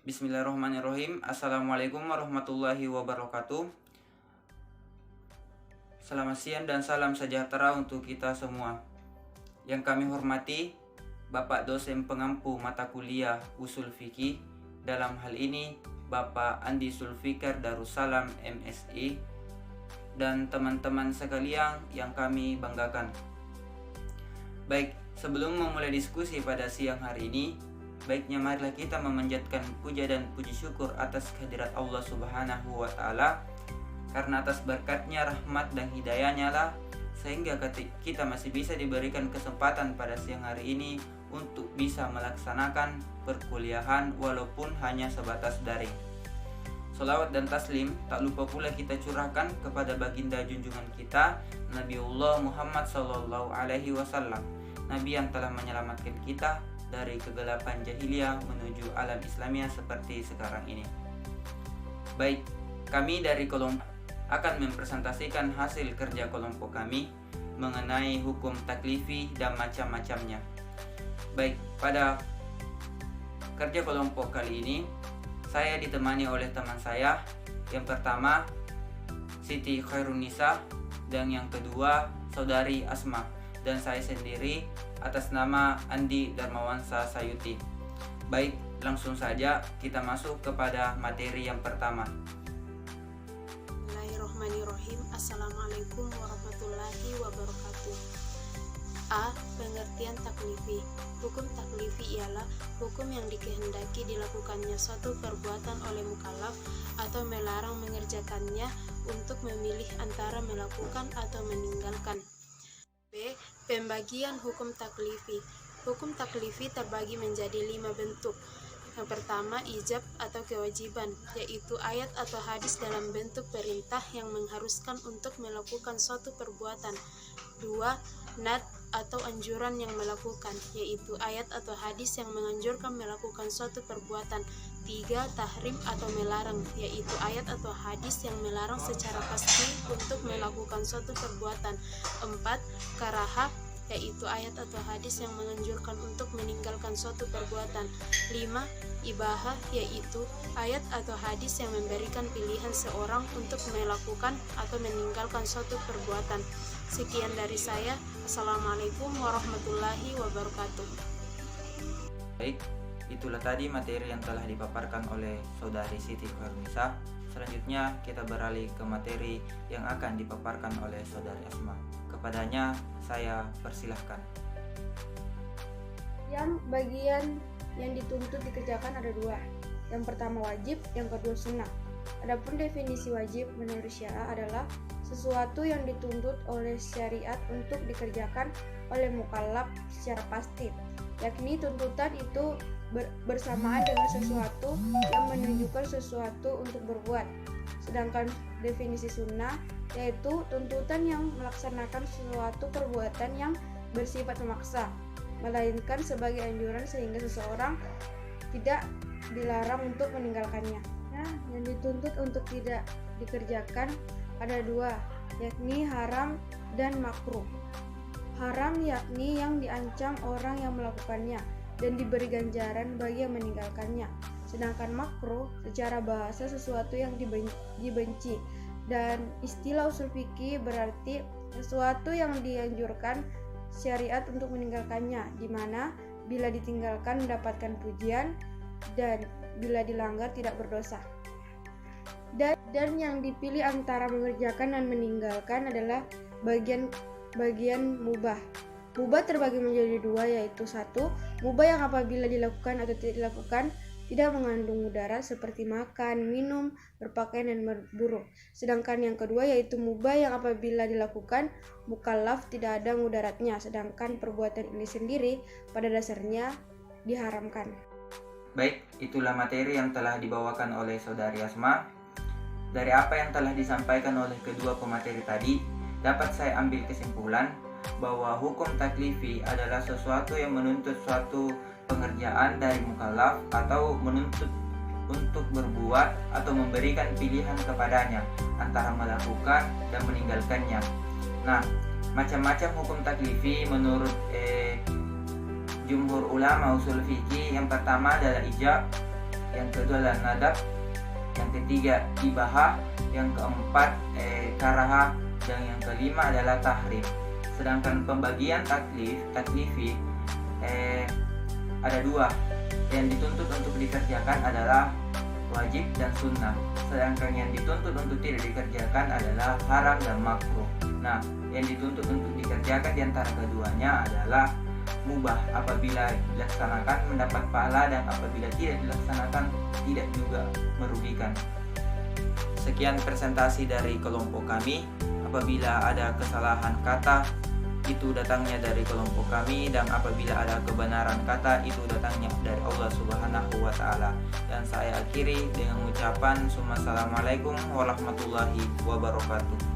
Bismillahirrahmanirrahim. Assalamualaikum warahmatullahi wabarakatuh. Selamat siang dan salam sejahtera untuk kita semua. Yang kami hormati Bapak dosen pengampu mata kuliah Usul Fikih, dalam hal ini Bapak Andi Sulfikar Darussalam MSI, dan teman-teman sekalian yang kami banggakan. Baik, sebelum memulai diskusi pada siang hari ini, baiknya marilah kita memanjatkan puja dan puji syukur atas kehadirat Allah Subhanahu wa Ta'ala, karena atas berkatnya, rahmat dan hidayahnya lah sehingga kita masih bisa diberikan kesempatan pada siang hari ini untuk bisa melaksanakan perkuliahan walaupun hanya sebatas daring. Salawat dan taslim tak lupa pula kita curahkan kepada baginda junjungan kita Nabiullah Muhammad sallallahu alaihi wasallam, Nabi yang telah menyelamatkan kita dari kegelapan jahiliyah menuju alam Islamiyah seperti sekarang ini. Baik, kami dari kelompok akan mempresentasikan hasil kerja kelompok kami mengenai hukum taklifi dan macam-macamnya. Baik, pada kerja kelompok kali ini saya ditemani oleh teman saya. Yang pertama Siti Khairunisa dan yang kedua Saudari Asma, dan saya sendiri atas nama Andi Darmawansa Sayuti. Baik, langsung saja kita masuk kepada materi yang pertama. Bismillahirrahmanirrahim. Assalamualaikum warahmatullahi wabarakatuh. A. Pengertian taklifi. Hukum taklifi ialah hukum yang dikehendaki dilakukannya suatu perbuatan oleh mukallaf atau melarang mengerjakannya untuk memilih antara melakukan atau meninggalkan. B. Pembagian hukum taklifi. Hukum taklifi terbagi menjadi 5 bentuk. Yang pertama, ijab atau kewajiban, yaitu ayat atau hadis dalam bentuk perintah yang mengharuskan untuk melakukan suatu perbuatan. 2. Nad atau anjuran yang melakukan, yaitu ayat atau hadis yang menganjurkan melakukan suatu perbuatan. 3. Tahrim atau melarang, yaitu ayat atau hadis yang melarang secara pasti untuk melakukan suatu perbuatan. 4. Karaha, yaitu ayat atau hadis yang menganjurkan untuk meninggalkan suatu perbuatan. 5. Ibahah, yaitu ayat atau hadis yang memberikan pilihan seorang untuk melakukan atau meninggalkan suatu perbuatan. Sekian dari saya. Assalamualaikum warahmatullahi wabarakatuh. Baik, itulah tadi materi yang telah dipaparkan oleh Saudari Siti Khairunisa. Selanjutnya kita beralih ke materi yang akan dipaparkan oleh Saudari Asma. Kepadanya saya persilahkan. Yang bagian yang dituntut dikerjakan ada 2. Yang pertama wajib, yang kedua sunnah. Adapun definisi wajib menurut Syiah adalah sesuatu yang dituntut oleh syariat untuk dikerjakan oleh mukallaf secara pasti, yakni tuntutan itu bersamaan dengan sesuatu yang menunjukkan sesuatu untuk berbuat. Sedangkan definisi sunnah yaitu tuntutan yang melaksanakan suatu perbuatan yang bersifat memaksa, melainkan sebagai anjuran sehingga seseorang tidak dilarang untuk meninggalkannya. Nah, yang dituntut untuk tidak dikerjakan ada 2, yakni haram dan makruh. Haram yakni yang diancam orang yang melakukannya dan diberi ganjaran bagi yang meninggalkannya. Sedangkan makruh secara bahasa sesuatu yang dibenci, dan istilah usul fikih berarti sesuatu yang dianjurkan syariat untuk meninggalkannya, di mana bila ditinggalkan mendapatkan pujian dan bila dilanggar tidak berdosa. Dan yang dipilih antara mengerjakan dan meninggalkan adalah bagian mubah. Mubah terbagi menjadi 2, yaitu 1. Mubah yang apabila dilakukan atau tidak dilakukan tidak mengandung mudarat seperti makan, minum, berpakaian, dan berburu. Sedangkan yang kedua yaitu mubah yang apabila dilakukan mukallaf tidak ada mudaratnya, sedangkan perbuatan ini sendiri pada dasarnya diharamkan. Baik, itulah materi yang telah dibawakan oleh Saudari Asma. Dari apa yang telah disampaikan oleh kedua pemateri tadi, dapat saya ambil kesimpulan bahwa hukum taklifi adalah sesuatu yang menuntut suatu pengerjaan dari mukallaf atau menuntut untuk berbuat atau memberikan pilihan kepadanya antara melakukan dan meninggalkannya. Nah, macam-macam hukum taklifi menurut jumhur ulama usul fikih. Yang pertama adalah ijab, yang kedua adalah nadab, yang ketiga ibaha, yang keempat karaha, dan yang kelima adalah tahrim. Sedangkan pembagian taklifi ada dua. Yang dituntut untuk dikerjakan adalah wajib dan sunnah. Sedangkan yang dituntut untuk tidak dikerjakan adalah haram dan makruh. Nah, yang dituntut untuk dikerjakan di antara keduanya adalah mubah. Apabila dilaksanakan mendapat pahala, dan apabila tidak dilaksanakan tidak juga merugikan. Sekian presentasi dari kelompok kami. Apabila ada kesalahan kata, itu datangnya dari kelompok kami, dan apabila ada kebenaran kata, itu datangnya dari Allah Subhanahu wa Ta'ala. Dan saya akhiri dengan ucapan Assalamualaikum warahmatullahi wabarakatuh.